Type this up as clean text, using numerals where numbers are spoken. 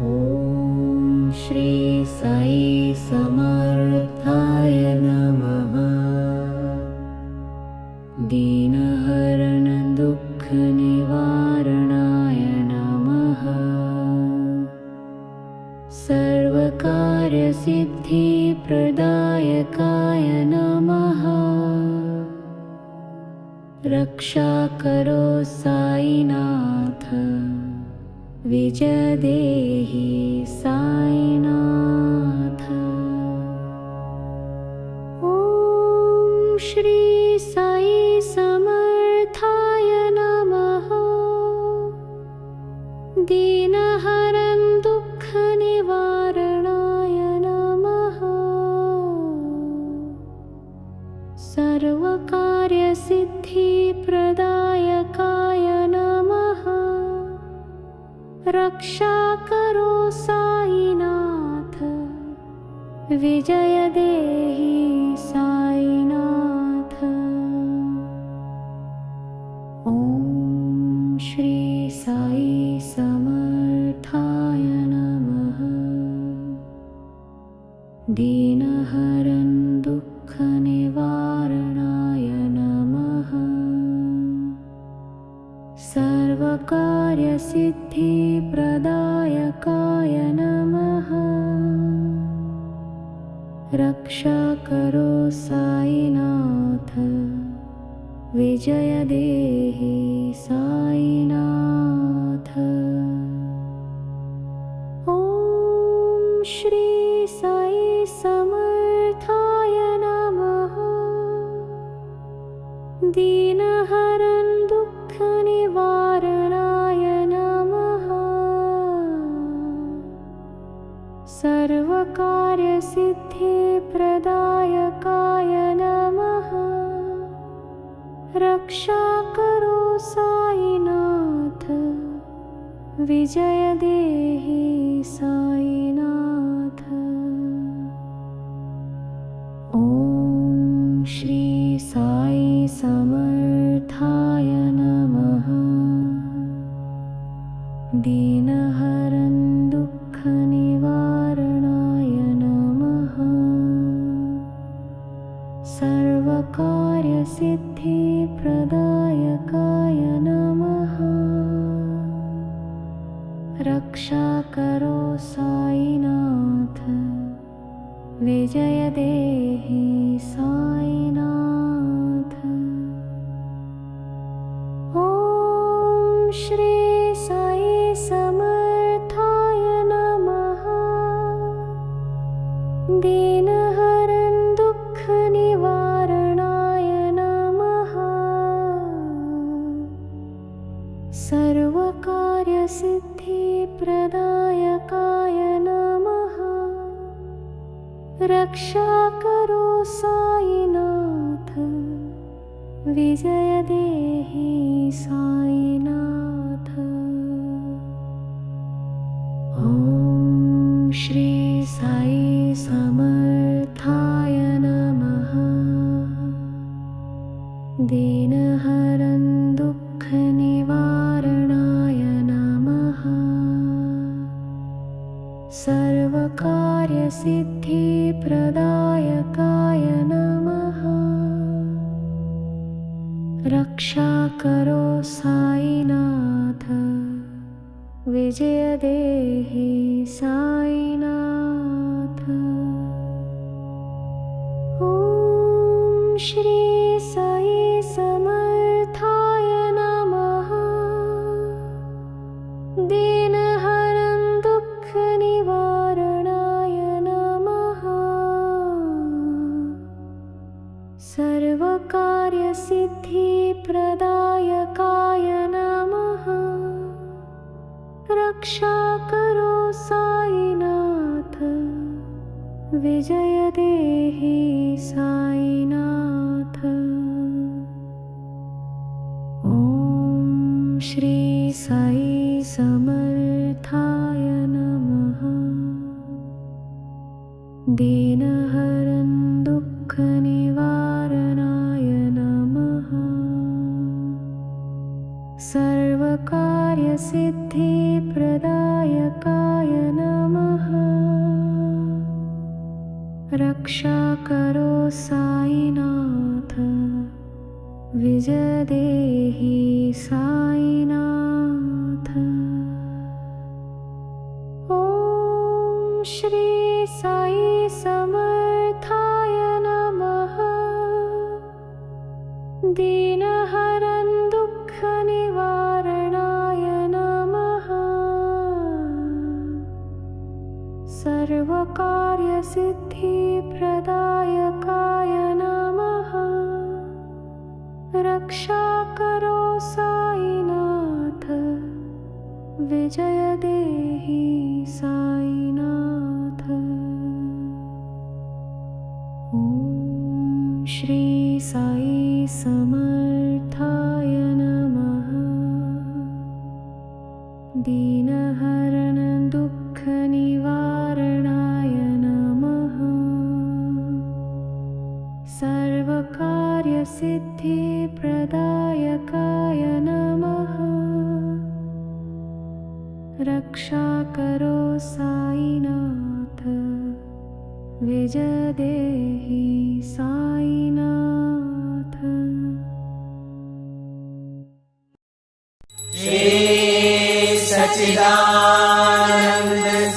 ॐ श्री साई समर्थाय नमः। दीनहरण दुःख निवारणाय नमः। सर्वकार्य सिद्धि प्रदायकाय नमः। रक्षा करो साईनाथ, विजय देहि साईनाथ। ॐ श्री साई समर्थाय नमः। दीनहरण दुःख निवारणाय नमः। सर्वकार्य सिद्धि प्रदायकाय नमः। रक्षा करो साईनाथ, विजय देहि साईनाथ। ॐ श्री साई समर्थाय नमः। दीनहरण दुःख निवारणाय नमः। सर्वकार्य सिद्धि प्रदायकाय नमः। रक्षा करो साईनाथ, विजय देहि साईनाथ। ॐ श्री साई समर्थाय नमः। दीनहरण दुःख निवारणाय नमः। सर्वकार्य सिद्धि प्रदायकाय नमः। रक्षा करो साईनाथ, विजय देहि साईनाथ। ॐ श्री साई समर्थाय नमः। दीनहरण दुःख निवारणाय नमः। सर्वकार्य सिद्धि प्रदायकाय नमः। रक्षा करो साईनाथ, विजय देहि साईनाथ। ॐ श्री साई समर्थाय नमः। दीनहरण दुःख निवारणाय नमः। सर्वकार्य सिद्धि प्रदायकाय नमः। रक्षा करो साईनाथ, विजय देहि साईनाथ। ॐ श्री साई समर्थाय नमः। दीनहरण दुःख निवारणाय नमः। सर्वकार्य सिद्धि प्रदायकाय नमः। रक्षा करो साईनाथ, विजय देहि साईनाथ। ॐ श्री साई समर्थाय नमः। दीनहरण दुःख निवारणाय नमः। सर्वकार्य सिद्धि प्रदायकाय नमः। रक्षा करो साईनाथ, विजय देहि साईनाथ। ॐ श्री साई समर्थाय नमः। दीनहरण दुःख निवारणाय नमः। सर्वकार्य सिद्धि प्रदायकाय रक्षा करो साईनाथ, विजय देहि साईनाथ। ॐ श्री साई समर्थाय नमः। दीनहरं दुःखनिवारणाय नमः। सर्वकार्यसिद्धिप्रदायकाय नमः। रक्षा करो साईनाथ, विजय देहि साईनाथ। ॐ श्री साई समर्थाय नमः। दीनहरण दुःखनिवारणाय नमः। सर्वकार्यसिद्धिप्रदायकाय नमः। रक्षा करो साईनाथ, विजय देहि साईनाथ। श्री सच्चिदानंद